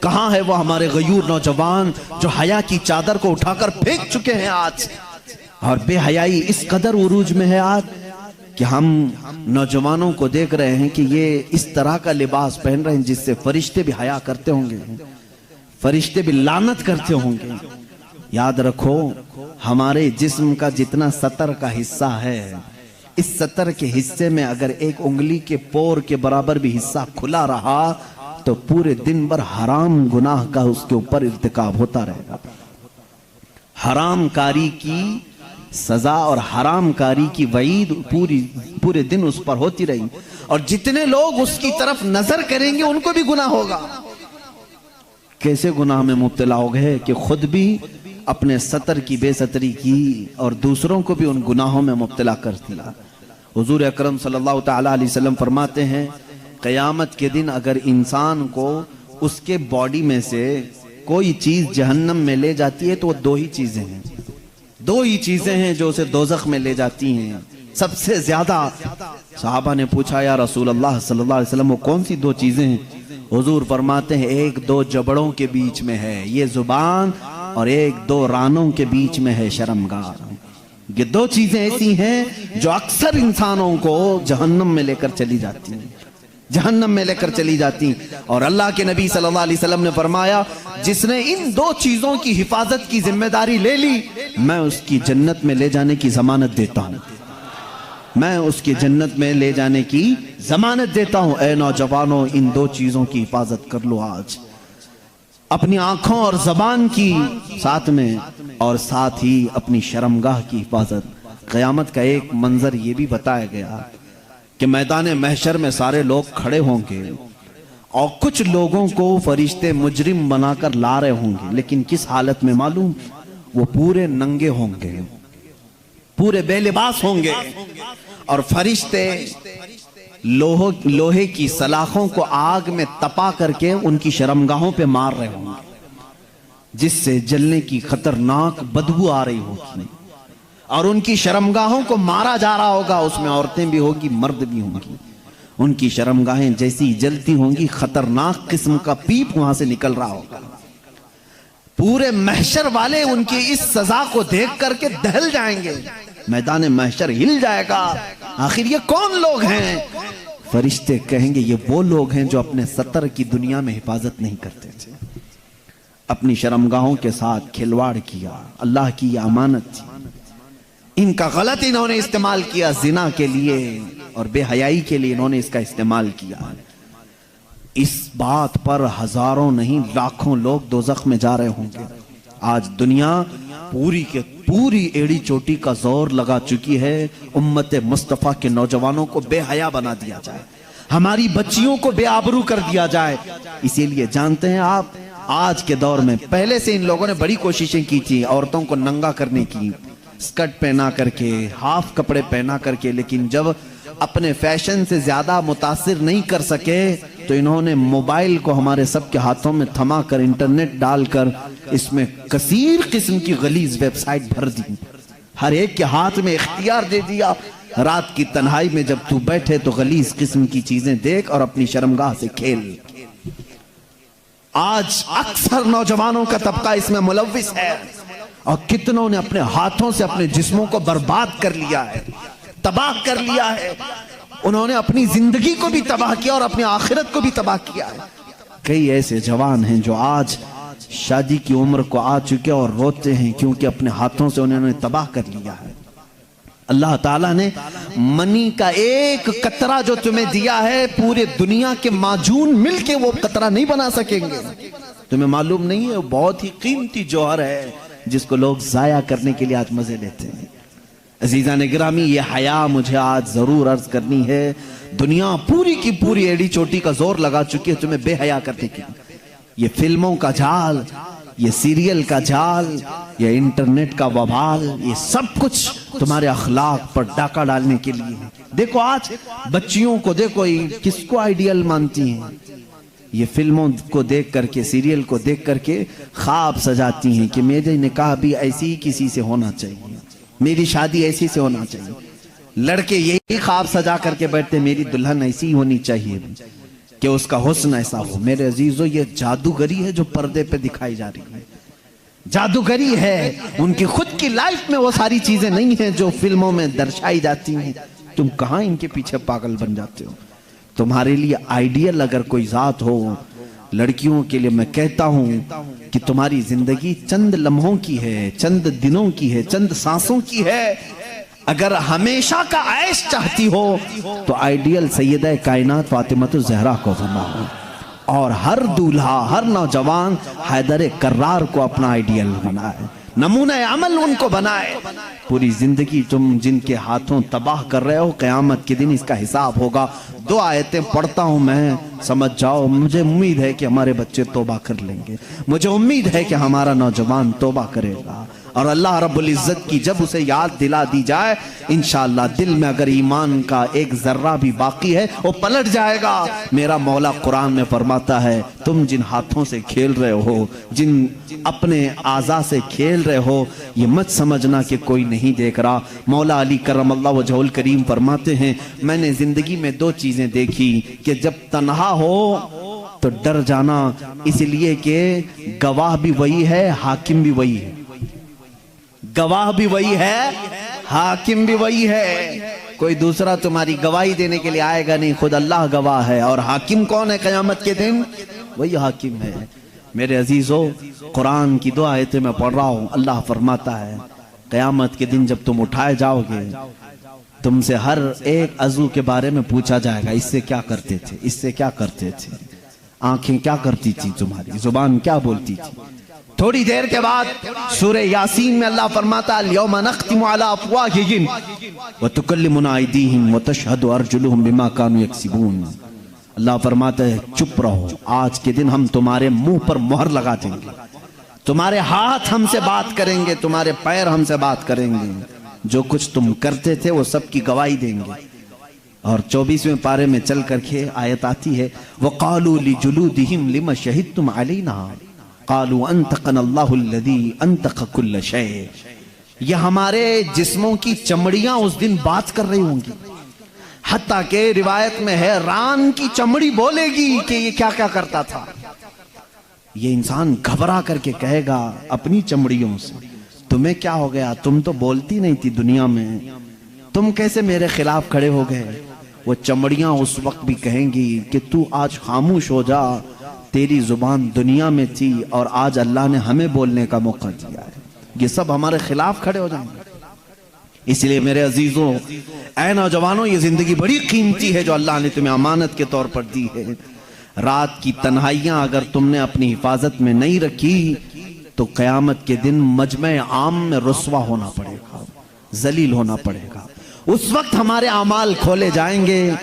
कहाँ है वो हमारे गयूर नौजवान जो हया की चादर को उठाकर फेंक चुके हैं आज। और बेहयाई इस कदर उरूज में है आज कि हम नौजवानों को देख रहे हैं कि ये इस तरह का लिबास पहन रहे हैं जिससे फरिश्ते भी हया करते होंगे, फरिश्ते भी लानत करते होंगे। याद रखो, हमारे जिस्म का जितना सतर का हिस्सा है, इस सतर के हिस्से में अगर एक उंगली के पोर के बराबर भी हिस्सा खुला रहा तो पूरे दिन भर हराम गुनाह का उसके ऊपर इर्तिकाब होता रहेगा। हराम कारी की सजा और हराम कारी की वईद पूरे दिन उस पर होती रही, और जितने लोग उसकी तरफ नजर करेंगे उनको भी गुनाह होगा। कैसे गुनाह में मुब्तला हो गए कि खुद भी अपने सतर की बेसतरी की और दूसरों को भी उन गुनाहों में मुब्तला कर दिया। हुजूर अकरम सल्लल्लाहु तआला अलैहि वसल्लम फरमाते हैं, क़यामत के दिन अगर इंसान को उसके बॉडी में से कोई चीज जहन्नम में ले जाती है तो वो दो ही चीजें हैं जो उसे दोज़ख में ले जाती हैं सबसे ज्यादा। सहाबा ने पूछा, या रसूल अल्लाह सल्लल्लाहु अलैहि वसल्लम वो कौन सी दो चीजें हैं? हुजूर फरमाते हैं, एक दो जबड़ों के बीच में है ये जुबान, और एक दो रानों के बीच में है शर्मगार। ये दो चीजें ऐसी हैं जो अक्सर इंसानों को जहन्नम में लेकर चली जाती हैं, जहन्नम में लेकर चली जाती। और अल्लाह के नबी सल्लल्लाहु अलैहि वसल्लम ने फरमाया, जिसने इन दो चीजों की हिफाजत की जिम्मेदारी ले ली, मैं उसकी जन्नत में ले जाने की जमानत देता हूं, मैं उसकी जन्नत में ले जाने की जमानत देता हूं। ऐ नौजवानों, इन दो चीजों की हिफाजत कर लो आज, अपनी आंखों और जबान की साथ में, और साथ ही अपनी शर्मगाह की हिफाजत। क़यामत का एक मंजर ये भी बताया गया कि मैदान महशर में सारे लोग खड़े होंगे और कुछ लोगों को फरिश्ते मुजरिम बनाकर ला रहे होंगे, लेकिन किस हालत में मालूम? वो पूरे नंगे होंगे, पूरे बेलिबास होंगे, और फरिश्ते लोहे की सलाखों को आग में तपा करके उनकी शर्मगाहों पे मार रहे होंगे, जिससे जलने की खतरनाक बदबू आ रही होगी, और उनकी शर्मगाहों को मारा जा रहा होगा। उसमें औरतें भी होगी, मर्द भी होंगी। उनकी शर्मगाहें जैसी जलती होंगी, खतरनाक किस्म का पीप वहां से निकल रहा होगा। पूरे महशर वाले उनकी इस सजा को देख करके दहल जाएंगे, मैदान महशर हिल जाएगा। आखिर ये कौन लोग हैं? फरिश्ते कहेंगे, ये वो लोग हैं जो अपने सतर की दुनिया में हिफाजत नहीं करते थे, अपनी शर्मगाहों के साथ खिलवाड़ किया, अल्लाह की अमानत थी, इनका गलत इन्होंने इस्तेमाल किया, जिना के लिए और बेहयाई के लिए इन्होंने इसका इस्तेमाल किया। इस बात पर हजारों नहीं लाखों लोग दोज़ख में जा रहे होंगे। आज दुनिया पूरी के पूरी एड़ी चोटी का जोर लगा चुकी है उम्मत मुस्तफ़ा के नौजवानों को बेहया बना दिया जाए, हमारी बच्चियों को बेआबरू कर दिया जाए। इसीलिए जानते हैं आप, आज के दौर में, पहले से इन लोगों ने बड़ी कोशिशें की थी औरतों को नंगा करने की, स्कर्ट पहना करके, हाफ कपड़े पहना करके, लेकिन जब अपने फैशन से ज्यादा मुतासिर नहीं कर सके तो इन्होंने मोबाइल को हमारे सबके हाथों में थमा कर, इंटरनेट डालकर इसमें कसीर किस्म की गलीज वेबसाइट भर दी, हर एक के हाथ में इख्तियार दे दिया। रात की तन्हाई में जब तू बैठे तो गलीज किस्म की चीजें देख और अपनी शर्मगाह से खेल। आज अक्सर नौजवानों का तबका इसमें मुलव्विस है, और कितनों ने अपने हाथों से अपने जिस्मों को बर्बाद कर लिया है, तबाह कर लिया है। उन्होंने अपनी जिंदगी को भी तबाह किया और अपनी आखिरत को भी तबाह किया है। कई ऐसे जवान हैं जो आज शादी की उम्र को आ चुके और रोते हैं क्योंकि अपने हाथों से उन्होंने तबाह कर लिया है। अल्लाह ताला ने मनी का एक कतरा जो तुम्हें दिया है, पूरे दुनिया के माजून मिलके वो कतरा नहीं बना सकेंगे। तुम्हें मालूम नहीं है, वो बहुत ही कीमती जौहर है जिसको लोग जाया करने के लिए आज मजे लेते हैं। अजीजा ने गिरामी, ये हया मुझे आज जरूर अर्ज करनी है। दुनिया पूरी की पूरी एड़ी चोटी का जोर लगा चुकी है तुम्हें बेहया करने की। ये फिल्मों का जाल, ये सीरियल का जाल, ये इंटरनेट का वबाल, ये सब कुछ तुम्हारे अखलाक पर डाका डालने के लिए है। देखो आज बच्चियों को देखो, किसको आइडियल मानती हैं? ये फिल्मों को देख करके, सीरियल को देख करके ख्वाब सजाती हैं कि मेरे निकाह भी ऐसी ही किसी से होना चाहिए, मेरी शादी ऐसी से होना चाहिए। लड़के यही ख्वाब सजा करके बैठते, मेरी दुल्हन ऐसी ही होनी चाहिए। कि उसका हुस्न ऐसा हो। मेरे अजीजों, ये जादूगरी है जो पर्दे पे दिखाई जा रही है, जादूगरी है। उनकी खुद की लाइफ में वो सारी चीजें नहीं है जो फिल्मों में दर्शाई जाती हैं। तुम कहां इनके पीछे पागल बन जाते हो। तुम्हारे लिए आइडियल अगर कोई जात हो, लड़कियों के लिए मैं कहता हूं कि तुम्हारी जिंदगी चंद लम्हों की है, चंद दिनों की है, चंद सांसों की है। अगर हमेशा का ऐश चाहती हो तो आइडियल सैयदा कायनात फातिमा ज़हरा को बनाओ, और हर दूल्हा, हर नौजवान हैदर कर्रार को अपना आइडियल बनाए, नमूना अमल उनको बनाए। पूरी जिंदगी तुम जिनके हाथों तबाह कर रहे हो, क़यामत के दिन इसका हिसाब होगा। 2 आयतें पढ़ता हूं मैं, समझ जाओ। मुझे उम्मीद है कि हमारे बच्चे तौबा कर लेंगे, मुझे उम्मीद है कि हमारा नौजवान तौबा करेगा, और अल्लाह रब्बुल इज्जत की जब उसे याद दिला दी जाए, इंशाअल्लाह दिल में अगर ईमान का एक जर्रा भी बाकी है वो पलट जाएगा। मेरा मौला कुरान में फरमाता है, तुम जिन हाथों से खेल रहे हो, जिन अपने आज़ा से खेल रहे हो, ये मत समझना कि कोई नहीं देख रहा। मौला अली करमल्लाहु वजहुल करीम फरमाते हैं, मैंने जिंदगी में 2 चीजें देखी कि जब तन्हा हो तो डर जाना, इसलिए कि गवाह भी वही है, हाकिम भी वही है। गवाह भी वही है, हाकिम भी वही है। कोई दूसरा तुम्हारी गवाही देने के लिए आएगा नहीं, खुद अल्लाह गवाह है। और हाकिम कौन है क़यामत के दिन? वही हाकिम है। मेरे अजीजों, कुरान की 2 आयतें मैं पढ़ रहा हूं। अल्लाह फरमाता है, क़यामत के दिन जब तुम उठाए जाओगे, तुमसे हर एक अज़ू के बारे में पूछा जाएगा। इससे क्या करते थे, इससे क्या करते थे, आंखें क्या करती थी, तुम्हारी जुबान क्या बोलती थी। थोड़ी देर के बाद सूरह यासीन में अल्लाह फरमाता है, यौमा नख्तिमु अला अफ़वाहिहिम व तुकल्लिमुना अयदीहिम व तशहदु अर्जुलुहुम बिमा कानू यक्सिबून। अल्लाह फरमाता है, चुप रहो, आज के दिन हम तुम्हारे मुंह पर मोहर लगा देंगे, तुम्हारे हाथ हमसे बात करेंगे, तुम्हारे पैर हमसे बात करेंगे, जो कुछ तुम करते थे वो सब की गवाही देंगे। और 24वें पारे में चल करके आयत आती है, वक़ालू लिजुलूदिहिम लिमा शहिदतुम अलैना क़ालू अंतक़नल्लाहुल्लज़ी अंतक़ कुल्ल शै। ये हमारे जिस्मों की चमड़ियां उस दिन बात कर रही होंगी। हत्ता के रिवायत में है, रान की चमड़ी बोलेगी कि ये क्या क्या करता था। ये इंसान घबरा करके कहेगा अपनी चमड़ियों से, तुम्हें क्या हो गया, तुम तो बोलती नहीं थी दुनिया में, तुम कैसे मेरे खिलाफ खड़े हो गए। वो चमड़ियां उस वक्त भी कहेंगी कि तू आज खामोश हो जा, तेरी जुबान दुनिया में थी और आज अल्लाह ने हमें बोलने का मौका दिया है, ये सब हमारे खिलाफ खड़े हो जाएंगे। इसलिए मेरे अजीजों, ऐ नौजवानों, ये जिंदगी बड़ी कीमती है जो अल्लाह ने तुम्हें अमानत के तौर पर दी है। रात की तन्हाइयां अगर तुमने अपनी हिफाजत में नहीं रखी तो क़यामत के दिन मजमे आम में रुस्वा होना पड़ेगा, जलील होना पड़ेगा। उस वक्त हमारे अमाल खोले जाएंगे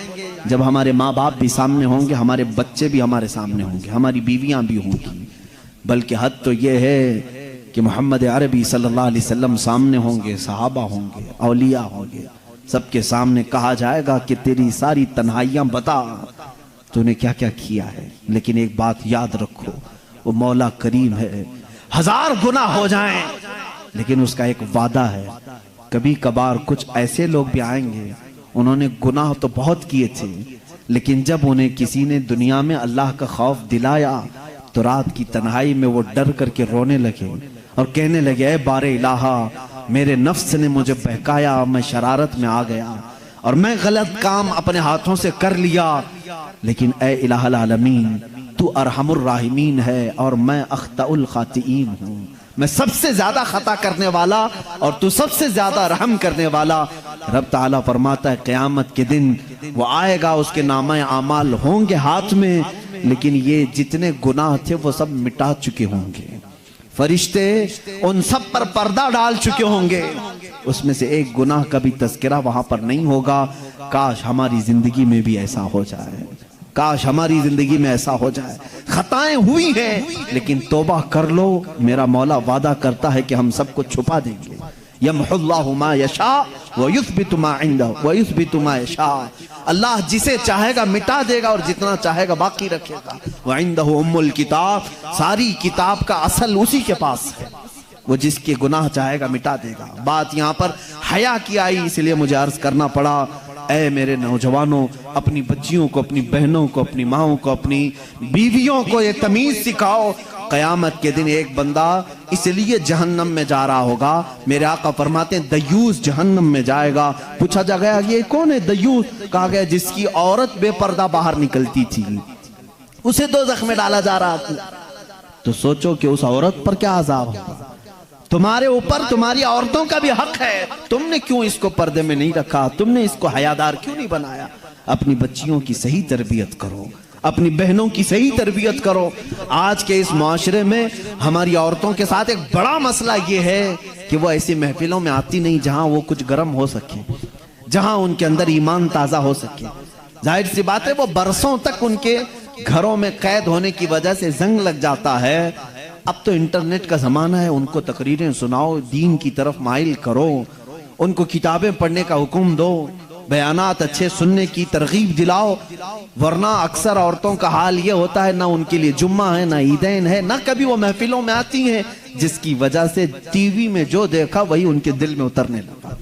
जब हमारे माँ बाप भी सामने होंगे, हमारे बच्चे भी हमारे सामने होंगे, हमारी बीवियां भी होंगी। बल्कि हद तो ये है कि मोहम्मद अरबी सल्लल्लाहु अलैहि वसल्लम सामने होंगे, सहाबा होंगे, औलिया होंगे, सबके सामने कहा जाएगा कि तेरी सारी तन्हाइयां बता, तूने क्या क्या किया है। लेकिन एक बात याद रखो, वो मौला करीम है, 1000 गुनाह हो जाएं लेकिन उसका एक वादा है। कभी कभार कुछ ऐसे लोग भी आएंगे, उन्होंने गुनाह तो बहुत किए थे, लेकिन जब उन्हें किसी ने दुनिया में अल्लाह का खौफ दिलाया तो रात की तन्हाई में वो डर करके रोने लगे और कहने लगे, ऐ बारे इलाहा, मेरे नफ्स ने मुझे बहकाया, मैं शरारत में आ गया और मैं गलत काम अपने हाथों से कर लिया, लेकिन ऐ इलाहल आलमीन, तू अरहमुर राहिमीन है और मैं अख्ताउल खातिईन हूँ। मैं सबसे ज्यादा खता करने वाला और तू सबसे ज्यादा रहम करने वाला। रब ताला फरमाता है, क़यामत के दिन वो आएगा, उसके नामा आमाल होंगे हाथ में, लेकिन ये जितने गुनाह थे वो सब मिटा चुके होंगे, फरिश्ते उन सब पर पर्दा डाल चुके होंगे, उसमें से एक गुनाह का भी तज़किरा वहां पर नहीं होगा। काश हमारी जिंदगी में भी ऐसा हो जाए, काश हमारी जिंदगी में ऐसा हो जाए। खताएं हुई हैं लेकिन तौबा कर लो, मेरा मौला वादा करता है कि हम सबको छुपा देंगे। यमहुल्लाहु मा यशा व युस्बितु मा इंदहु व युस्बितु मा यशा। अल्लाह जिसे चाहेगा मिटा देगा और जितना चाहेगा बाकी रखेगा। व इंदहु उम्मुल किताब, सारी किताब का असल उसी के पास है, वो जिसके गुनाह चाहेगा मिटा देगा। बात यहाँ पर हया की आई, इसलिए मुझे अर्ज करना पड़ा ऐ मेरे नौजवानों, अपनी बच्चियों को, अपनी बहनों को, अपनी माओं को, अपनी बीवियों को ये तमीज सिखाओ। कयामत के दिन एक बंदा इसलिए जहन्नम में जा रहा होगा, मेरे आका फरमाते हैं दयूस जहन्नम में जाएगा। पूछा जा गया ये कौन है दयूस? कहा गया जिसकी औरत बेपर्दा बाहर निकलती थी, उसे दोज़ख में डाला जा रहा था। तो सोचो कि उस औरत पर क्या अज़ाब होगा। तुम्हारे ऊपर तुम्हारी औरतों का भी हक है, तुमने क्यों इसको पर्दे में नहीं रखा? तुमने इसको हयादार क्यों नहीं बनाया? अपनी बच्चियों की सही तरबियत करो, अपनी बहनों की सही तरबियत करो। आज के इस माशरे में हमारी औरतों के साथ एक बड़ा मसला ये है कि वो ऐसी महफिलों में आती नहीं जहां वो कुछ गर्म हो सके, जहां उनके अंदर ईमान ताजा हो सके। जाहिर सी बात है वो बरसों तक उनके घरों में कैद होने की वजह से जंग लग जाता है। अब तो इंटरनेट का जमाना है, उनको तकरीरें सुनाओ, दीन की तरफ माइल करो, उनको किताबें पढ़ने का हुक्म दो, बयानात अच्छे सुनने की तरगीब दिलाओ। वरना अक्सर औरतों का हाल ये होता है ना उनके लिए जुम्मा है, ना ईदैन है, ना कभी वो महफिलों में आती हैं, जिसकी वजह से टीवी में जो देखा वही उनके दिल में उतरने लगा,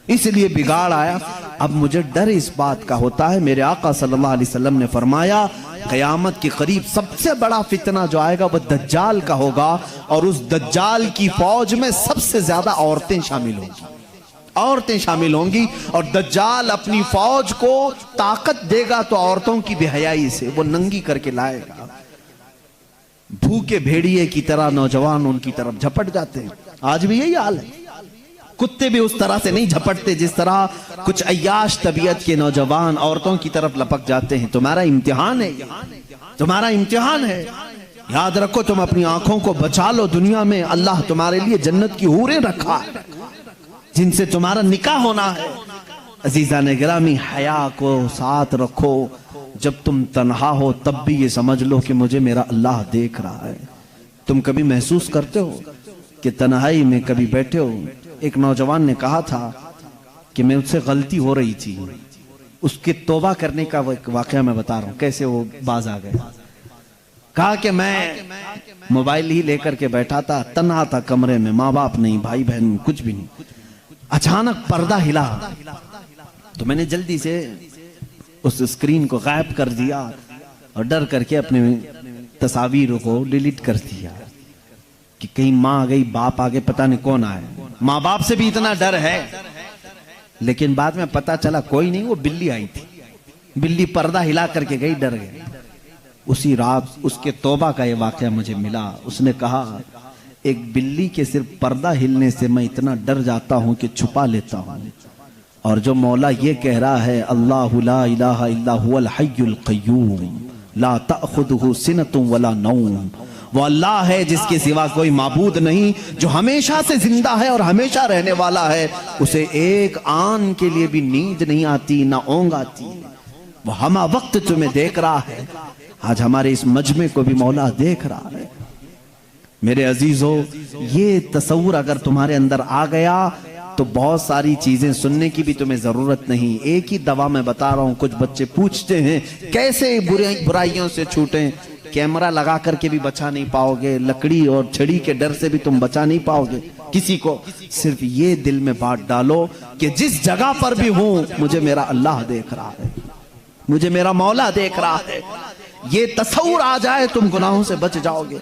इसलिए बिगाड़ आया। अब मुझे डर इस बात का होता है, मेरे आका सल्लल्लाहु अलैहि वसल्लम ने फरमाया क़यामत के करीब सबसे बड़ा फितना जो आएगा वह दज्जाल का होगा, और उस दज्जाल की फौज में सबसे ज्यादा औरतें शामिल होंगी, औरतें शामिल होंगी। और दज्जाल अपनी फौज को ताकत देगा तो औरतों की बेहयाई से वो नंगी करके लाएगा। भूखे भेड़िए की तरह नौजवान उनकी तरफ झपट जाते हैं। आज भी यही हाल है। कुत्ते भी उस तरह से नहीं झपटते जिस तरह कुछ अय्याश तबीयत के नौजवान औरतों की तरफ लपक जाते हैं। तुम्हारा इम्तिहान है, तुम्हारा इम्तिहान है। याद रखो, तुम अपनी आंखों को बचा लो। दुनिया में अल्लाह तुम्हारे लिए जन्नत की हूरें रखा है जिनसे तुम्हारा निकाह होना है। अजीजा ने गिरामी, हया को साथ रखो। जब तुम तन्हा हो तब भी ये समझ लो कि मुझे मेरा अल्लाह देख रहा है। तुम कभी महसूस करते हो कि तन्हाई में कभी बैठे हो? एक नौजवान ने कहा था कि मैं उससे गलती हो रही थी, उसके तौबा करने का वाकया मैं बता रहा हूं, कैसे वो बाज आ गए। कहा कि मैं मोबाइल ही लेकर के बैठा था, तन्हा था कमरे में, माँ बाप नहीं, भाई बहन कुछ भी नहीं। अचानक पर्दा हिला तो मैंने जल्दी से उस स्क्रीन को गायब कर दिया और डर करके अपने तस्वीरों को डिलीट कर दिया कि कहीं माँ आ गई, बाप आ गए, पता नहीं कौन आए। माँ बाप से भी इतना डर है, लेकिन बाद में पता चला कोई नहीं, वो बिल्ली आई थी। बिल्ली पर्दा हिला करके गई, डर गए। उसी रात उसके तौबा का ये वाकया मुझे मिला। उसने कहा एक बिल्ली के सिर्फ पर्दा हिलने से मैं इतना डर जाता हूं कि छुपा लेता हूं। और जो मौला ये कह रहा है अल्लाहु ला इलाहा इल्ला हुवल हय्युल क़य्यूम ला तअख़ुदुहु सिनतुन वला नौम, वो अल्लाह है जिसके सिवा कोई माबूद नहीं, जो हमेशा से जिंदा है और हमेशा रहने वाला है। उसे एक आन के लिए भी नींद नहीं आती, ना ऊँघ आती। वो हमा वक्त तुम्हें देख रहा है। आज हमारे इस मजमे को भी मौला देख रहा है। मेरे अजीजों, ये तसव्वुर अगर तुम्हारे अंदर आ गया तो बहुत सारी चीजें सुनने की भी तुम्हें जरूरत नहीं। एक ही दवा मैं बता रहा हूं। कुछ बच्चे पूछते हैं कैसे बुराइयों से छूटें। कैमरा लगा करके भी बचा नहीं पाओगे, लकड़ी और छड़ी के डर से भी तुम बचा नहीं पाओगे किसी को। सिर्फ ये दिल में बात डालो कि जिस जगह पर भी हूं मुझे मेरा अल्लाह देख रहा है, मुझे मेरा मौला देख रहा है। ये तसव्वुर आ जाए तुम गुनाहों से बच जाओगे।